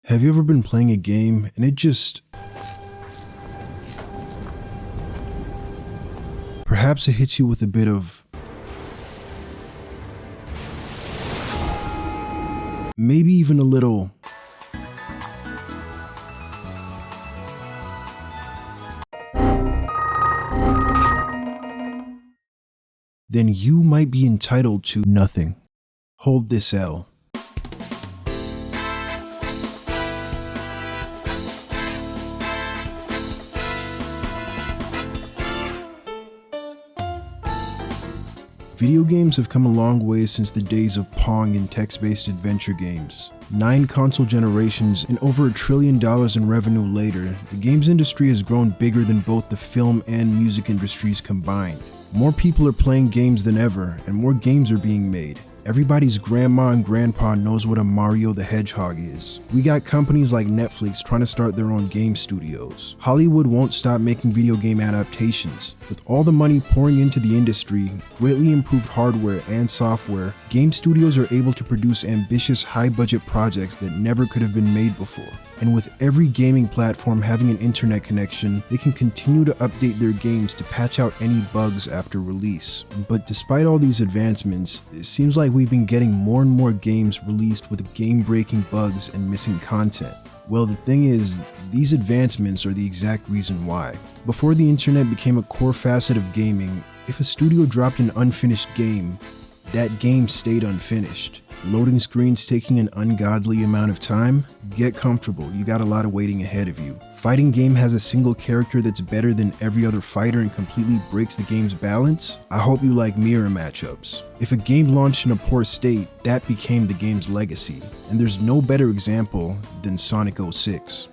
Have you ever been playing a game and it just... perhaps it hits you with a bit of... maybe even a little... then you might be entitled to nothing. Hold this L. Video games have come a long way since the days of Pong and text-based adventure games. 9 console generations and over $1 trillion in revenue later, the games industry has grown bigger than both the film and music industries combined. More people are playing games than ever, and more games are being made. Everybody's grandma and grandpa knows what a Mario the Hedgehog is. We got companies like Netflix trying to start their own game studios. Hollywood won't stop making video game adaptations. With all the money pouring into the industry, greatly improved hardware and software, game studios are able to produce ambitious high-budget projects that never could have been made before. And with every gaming platform having an internet connection, they can continue to update their games to patch out any bugs after release. But despite all these advancements, it seems like we've been getting more and more games released with game-breaking bugs and missing content. Well, the thing is, these advancements are the exact reason why. Before the internet became a core facet of gaming, if a studio dropped an unfinished game, that game stayed unfinished. Loading screens taking an ungodly amount of time? Get comfortable, you got a lot of waiting ahead of you. Fighting game has a single character that's better than every other fighter and completely breaks the game's balance? I hope you like mirror matchups. If a game launched in a poor state, that became the game's legacy. And there's no better example than Sonic 06.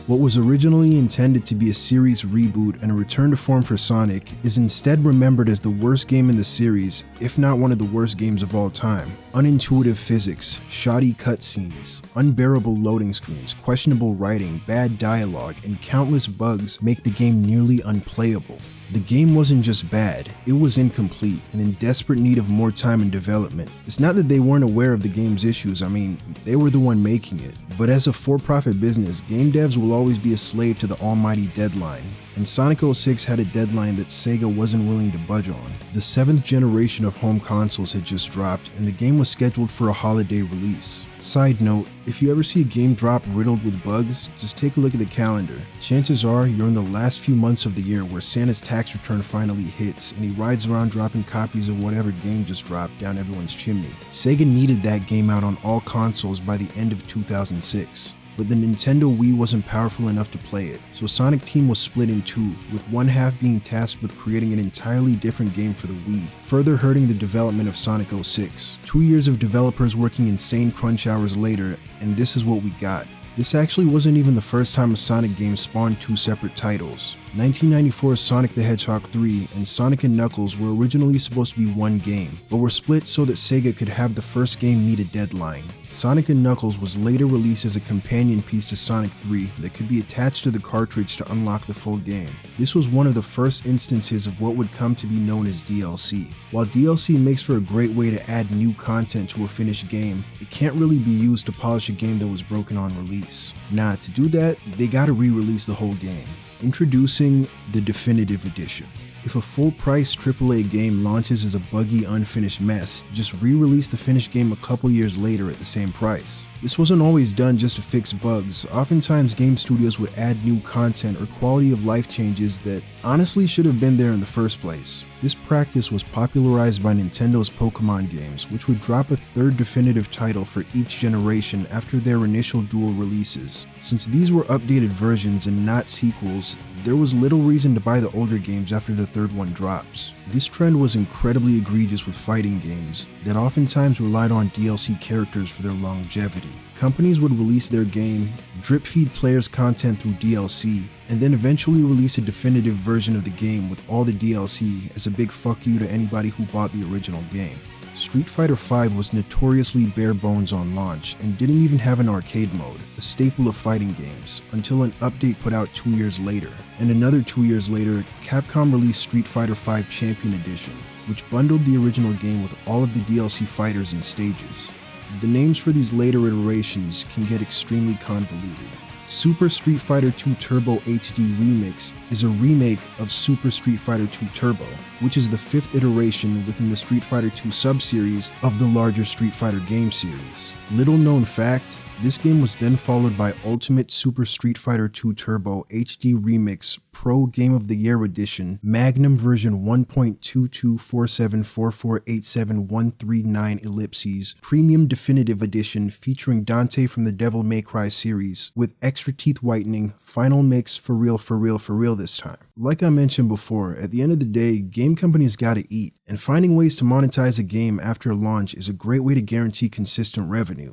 What was originally intended to be a series reboot and a return to form for Sonic is instead remembered as the worst game in the series, if not one of the worst games of all time. Unintuitive physics, shoddy cutscenes, unbearable loading screens, questionable writing, bad dialogue, and countless bugs make the game nearly unplayable. The game wasn't just bad, it was incomplete and in desperate need of more time and development. It's not that they weren't aware of the game's issues, I mean, they were the one making it. But as a for-profit business, game devs will always be a slave to the almighty deadline. And Sonic 06 had a deadline that Sega wasn't willing to budge on. The 7th generation of home consoles had just dropped, and the game was scheduled for a holiday release. Side note, if you ever see a game drop riddled with bugs, just take a look at the calendar. Chances are you're in the last few months of the year where Santa's tax return finally hits, and he rides around dropping copies of whatever game just dropped down everyone's chimney. Sega needed that game out on all consoles by the end of 2006. But the Nintendo Wii wasn't powerful enough to play it, so Sonic Team was split in two, with one half being tasked with creating an entirely different game for the Wii, further hurting the development of Sonic 06. 2 years of developers working insane crunch hours later, and this is what we got. This actually wasn't even the first time a Sonic game spawned 2 separate titles. 1994's Sonic the Hedgehog 3 and Sonic & Knuckles were originally supposed to be one game, but were split so that Sega could have the first game meet a deadline. Sonic & Knuckles was later released as a companion piece to Sonic 3 that could be attached to the cartridge to unlock the full game. This was one of the first instances of what would come to be known as DLC. While DLC makes for a great way to add new content to a finished game, it can't really be used to polish a game that was broken on release. Nah, to do that, they gotta re-release the whole game. Introducing the Definitive Edition. If a full-price AAA game launches as a buggy, unfinished mess, just re-release the finished game a couple years later at the same price. This wasn't always done just to fix bugs. Oftentimes, game studios would add new content or quality of life changes that honestly should have been there in the first place. This practice was popularized by Nintendo's Pokemon games, which would drop a third definitive title for each generation after their initial dual releases. Since these were updated versions and not sequels, there was little reason to buy the older games after the third one drops. This trend was incredibly egregious with fighting games that oftentimes relied on DLC characters for their longevity. Companies would release their game, drip feed players content through DLC, and then eventually release a definitive version of the game with all the DLC as a big fuck you to anybody who bought the original game. Street Fighter V was notoriously bare bones on launch and didn't even have an arcade mode, a staple of fighting games, until an update put out 2 years later. And another 2 years later, Capcom released Street Fighter V Champion Edition, which bundled the original game with all of the DLC fighters and stages. The names for these later iterations can get extremely convoluted. Super Street Fighter II Turbo HD Remix is a remake of Super Street Fighter II Turbo, which is the 5th iteration within the Street Fighter II sub-series of the larger Street Fighter game series. Little known fact, this game was then followed by Ultimate Super Street Fighter II Turbo HD Remix Pro Game of the Year Edition Magnum version 1.2247448713 ellipses Premium Definitive Edition featuring Dante from the Devil May Cry series with extra teeth whitening, final mix for real this time. Like I mentioned before, at the end of the day, game companies gotta eat, and finding ways to monetize a game after launch is a great way to guarantee consistent revenue.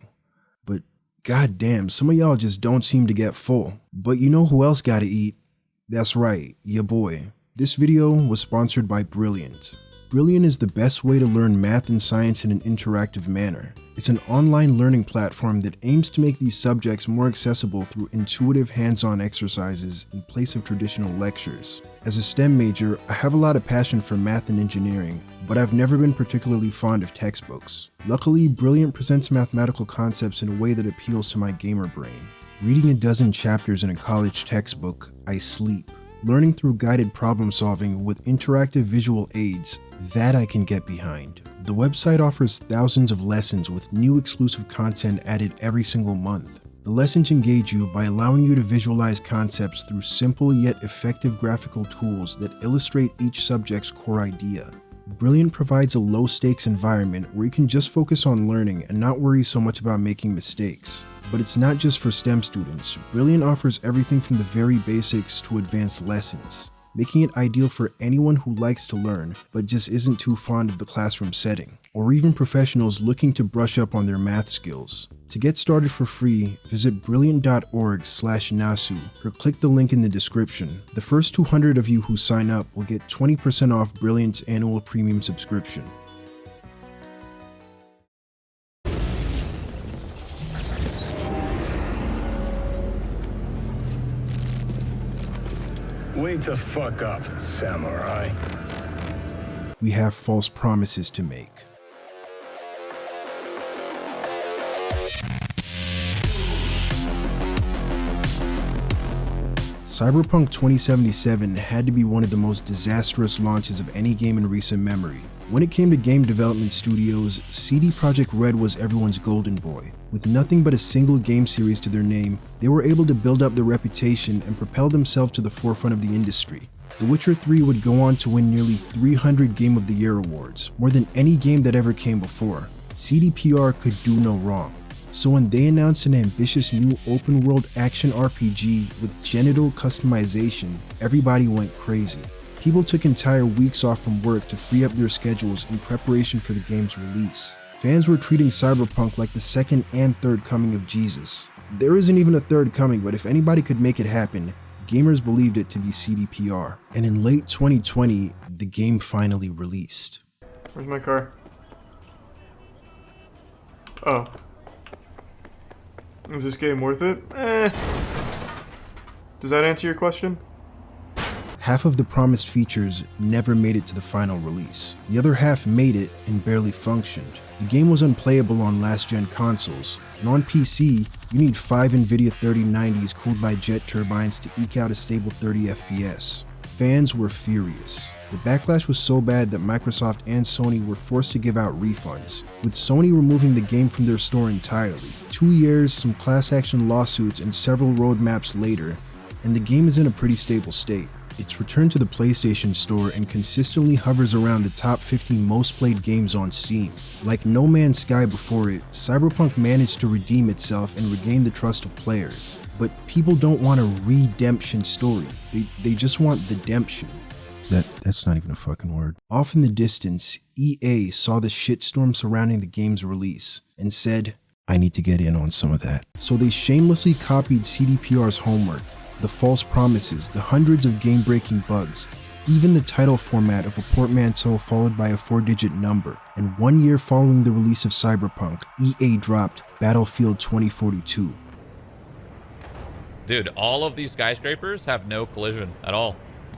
But god damn, some of y'all just don't seem to get full. But you know who else gotta eat? That's right, ya boy. This video was sponsored by Brilliant. Brilliant is the best way to learn math and science in an interactive manner. It's an online learning platform that aims to make these subjects more accessible through intuitive hands-on exercises in place of traditional lectures. As a STEM major, I have a lot of passion for math and engineering, but I've never been particularly fond of textbooks. Luckily, Brilliant presents mathematical concepts in a way that appeals to my gamer brain. Reading a dozen chapters in a college textbook, I sleep. Learning through guided problem solving with interactive visual aids, that I can get behind. The website offers thousands of lessons with new exclusive content added every single month. The lessons engage you by allowing you to visualize concepts through simple yet effective graphical tools that illustrate each subject's core idea. Brilliant provides a low-stakes environment where you can just focus on learning and not worry so much about making mistakes. But it's not just for STEM students. Brilliant offers everything from the very basics to advanced lessons, making it ideal for anyone who likes to learn but just isn't too fond of the classroom setting, or even professionals looking to brush up on their math skills. To get started for free, visit brilliant.org/nasu or click the link in the description. The first 200 of you who sign up will get 20% off Brilliant's annual premium subscription. Wake the fuck up, samurai. We have false promises to make. Cyberpunk 2077 had to be one of the most disastrous launches of any game in recent memory. When it came to game development studios, CD Projekt Red was everyone's golden boy. With nothing but a single game series to their name, they were able to build up their reputation and propel themselves to the forefront of the industry. The Witcher 3 would go on to win nearly 300 Game of the Year awards, more than any game that ever came before. CDPR could do no wrong. So when they announced an ambitious new open-world action RPG with genital customization, everybody went crazy. People took entire weeks off from work to free up their schedules in preparation for the game's release. Fans were treating Cyberpunk like the second and third coming of Jesus. There isn't even a third coming, but if anybody could make it happen, gamers believed it to be CDPR. And in late 2020, the game finally released. Where's my car? Oh. Is this game worth it? Does that answer your question? Half of the promised features never made it to the final release. The other half made it and barely functioned. The game was unplayable on last-gen consoles, and on PC, you need 5 NVIDIA 3090s cooled by jet turbines to eke out a stable 30 FPS. Fans were furious. The backlash was so bad that Microsoft and Sony were forced to give out refunds, with Sony removing the game from their store entirely. 2 years, some class action lawsuits, and several roadmaps later, and the game is in a pretty stable state. It's returned to the PlayStation Store and consistently hovers around the top 50 most played games on Steam. Like No Man's Sky before it, Cyberpunk managed to redeem itself and regain the trust of players. But people don't want a redemption story, they just want the demption. That's not even a fucking word. Off in the distance, EA saw the shitstorm surrounding the game's release and said, I need to get in on some of that. So they shamelessly copied CDPR's homework, the false promises, the hundreds of game-breaking bugs, even the title format of a portmanteau followed by a 4-digit number, and 1 year following the release of Cyberpunk, EA dropped Battlefield 2042. Dude, all of these skyscrapers have no collision at all.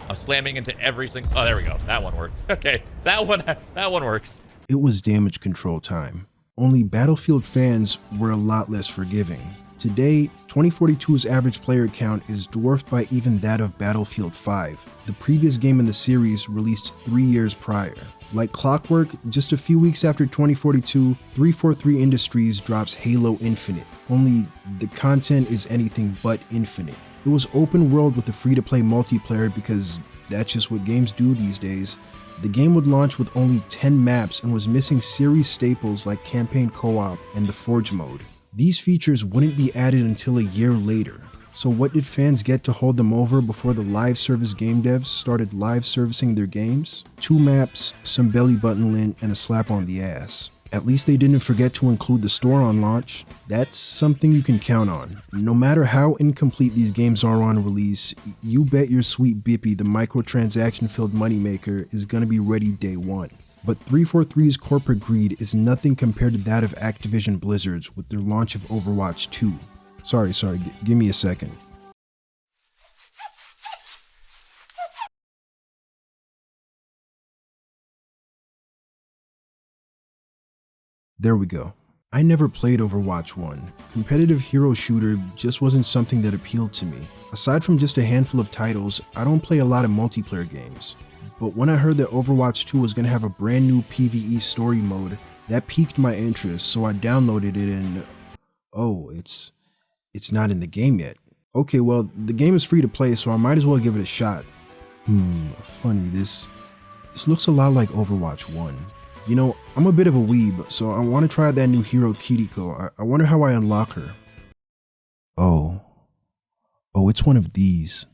I'm slamming into every single... Oh, there we go. That one works. Okay, that one works. It was damage control time. Only Battlefield fans were a lot less forgiving. Today, 2042's average player count is dwarfed by even that of Battlefield 5, the previous game in the series released 3 years prior. Like clockwork, just a few weeks after 2042, 343 Industries drops Halo Infinite, only the content is anything but infinite. It was open world with a free-to-play multiplayer because that's just what games do these days. The game would launch with only 10 maps and was missing series staples like campaign co-op and the Forge mode. These features wouldn't be added until a year later. So what did fans get to hold them over before the live service game devs started live servicing their games? 2 maps, some belly button lint, and a slap on the ass. At least they didn't forget to include the store on launch. That's something you can count on. No matter how incomplete these games are on release, you bet your sweet bippy the microtransaction-filled moneymaker is gonna be ready day one. But 343's corporate greed is nothing compared to that of Activision Blizzard's with their launch of Overwatch 2. Sorry, give me a second. There we go. I never played Overwatch 1. Competitive hero shooter just wasn't something that appealed to me. Aside from just a handful of titles, I don't play a lot of multiplayer games. But when I heard that Overwatch 2 was going to have a brand new PvE story mode, that piqued my interest, so I downloaded it and... oh, it's not in the game yet. Okay, well, the game is free to play, so I might as well give it a shot. Funny, this looks a lot like Overwatch 1. You know, I'm a bit of a weeb, so I want to try that new hero Kiriko. I wonder how I unlock her. Oh, it's one of these.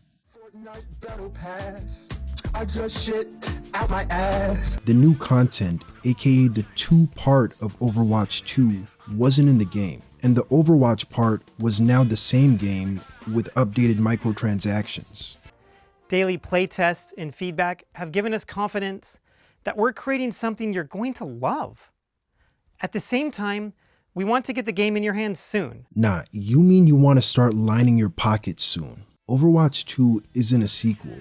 Battle Pass. I just shit out my ass. The new content, aka the 2 part of Overwatch 2, wasn't in the game, and the Overwatch part was now the same game with updated microtransactions. Daily playtests and feedback have given us confidence that we're creating something you're going to love. At the same time, we want to get the game in your hands soon. Nah, you mean you want to start lining your pockets soon. Overwatch 2 isn't a sequel.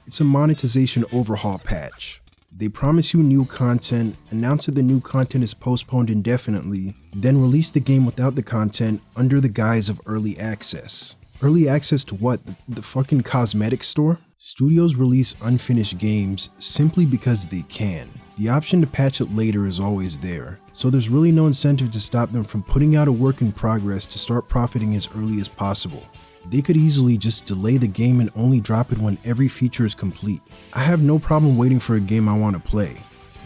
It's a monetization overhaul patch. They promise you new content, announce that the new content is postponed indefinitely, then release the game without the content under the guise of early access. Early access to what? The fucking cosmetics store? Studios release unfinished games simply because they can. The option to patch it later is always there, so there's really no incentive to stop them from putting out a work in progress to start profiting as early as possible. They could easily just delay the game and only drop it when every feature is complete. I have no problem waiting for a game I want to play.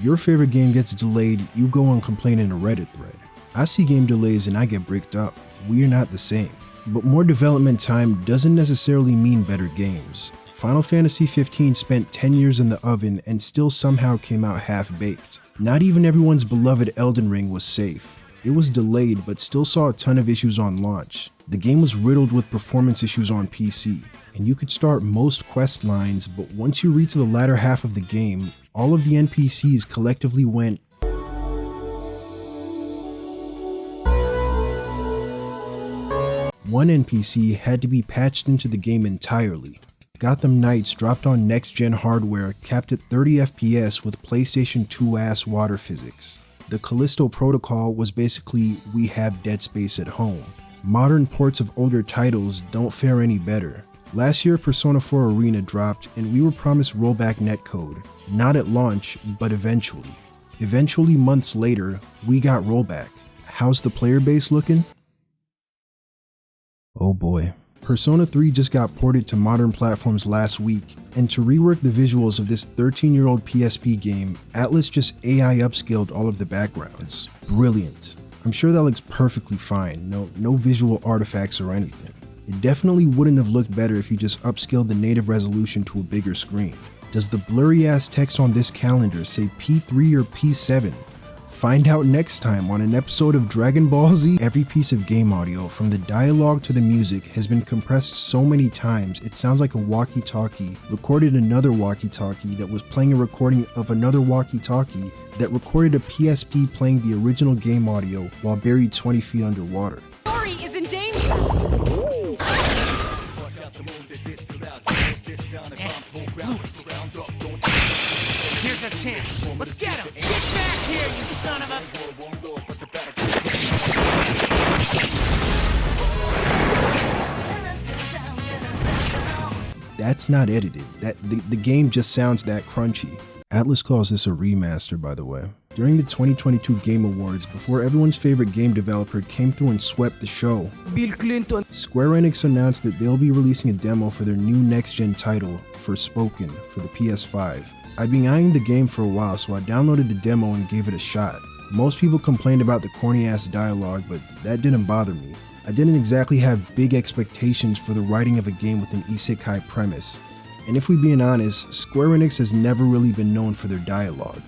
Your favorite game gets delayed, you go and complain in a Reddit thread. I see game delays and I get bricked up. We are not the same. But more development time doesn't necessarily mean better games. Final Fantasy XV spent 10 years in the oven and still somehow came out half-baked. Not even everyone's beloved Elden Ring was safe. It was delayed but still saw a ton of issues on launch. The game was riddled with performance issues on PC, and you could start most quest lines, but once you reach the latter half of the game, all of the NPCs collectively went one NPC had to be patched into the game entirely. Gotham Knights dropped on next-gen hardware capped at 30 FPS with PlayStation 2 ass water physics. The Callisto Protocol was basically we have Dead Space at home. Modern ports of older titles don't fare any better. Last year Persona 4 Arena dropped and we were promised rollback netcode. Not at launch, but eventually. Eventually months later, we got rollback. How's the player base looking? Oh boy. Persona 3 just got ported to modern platforms last week, and to rework the visuals of this 13-year-old PSP game, Atlus just AI upscaled all of the backgrounds. Brilliant. I'm sure that looks perfectly fine, no visual artifacts or anything. It definitely wouldn't have looked better if you just upscaled the native resolution to a bigger screen. Does the blurry ass text on this calendar say P3 or P7? Find out next time on an episode of Dragon Ball Z. Every piece of game audio, from the dialogue to the music, has been compressed so many times it sounds like a walkie-talkie recorded another walkie-talkie that was playing a recording of another walkie-talkie that recorded a PSP playing the original game audio while buried 20 feet underwater. Story is in danger. Here's a chance. Let's get him. Get back here, you son of a... That's not edited. The game just sounds that crunchy. Atlas calls this a remaster, by the way. During the 2022 Game Awards, before everyone's favorite game developer came through and swept the show, Bill Clinton. Square Enix announced that they'll be releasing a demo for their new next-gen title, Forspoken, for the PS5. I'd been eyeing the game for a while, so I downloaded the demo and gave it a shot. Most people complained about the corny-ass dialogue, but that didn't bother me. I didn't exactly have big expectations for the writing of a game with an isekai premise, and if we're being honest, Square Enix has never really been known for their dialogue.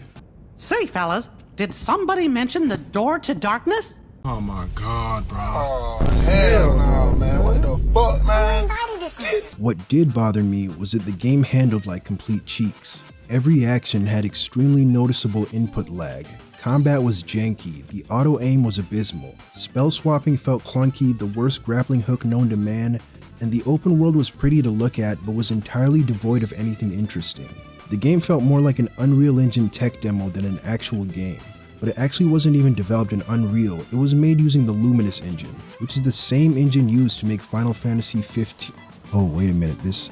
Say, fellas, did somebody mention the door to darkness? Oh my god, bro. Oh, hell no, man. What the fuck, man? What did bother me was that the game handled like complete cheeks. Every action had extremely noticeable input lag. Combat was janky, the auto-aim was abysmal, spell swapping felt clunky, the worst grappling hook known to man, and the open world was pretty to look at but was entirely devoid of anything interesting. The game felt more like an Unreal Engine tech demo than an actual game, but it actually wasn't even developed in Unreal, it was made using the Luminous engine, which is the same engine used to make Final Fantasy 15. Oh, wait a minute, this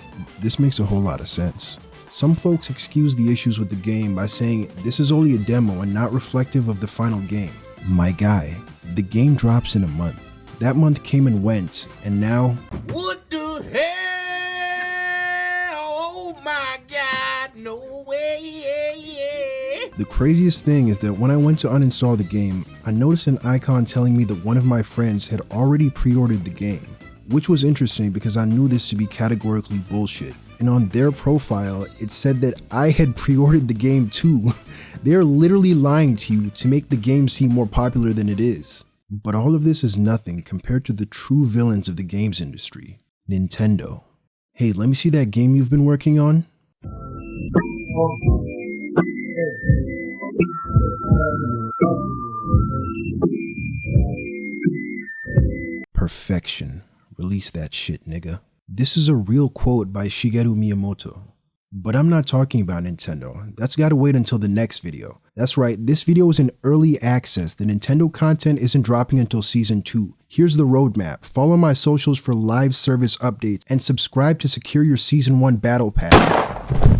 makes a whole lot of sense. Some folks excuse the issues with the game by saying this is only a demo and not reflective of the final game. My guy, the game drops in a month. That month came and went, and now... What the hell? Oh my god, no way. The craziest thing is that when I went to uninstall the game, I noticed an icon telling me that one of my friends had already pre-ordered the game, which was interesting because I knew this to be categorically bullshit. And on their profile, it said that I had pre-ordered the game too. They're literally lying to you to make the game seem more popular than it is. But all of this is nothing compared to the true villains of the games industry, Nintendo. Hey, let me see that game you've been working on. Perfection. Release that shit, nigga. This is a real quote by Shigeru Miyamoto. But I'm not talking about Nintendo. That's gotta wait until the next video. That's right, this video is in early access. The Nintendo content isn't dropping until Season 2. Here's the roadmap. Follow my socials for live service updates and subscribe to secure your Season 1 Battle Pass.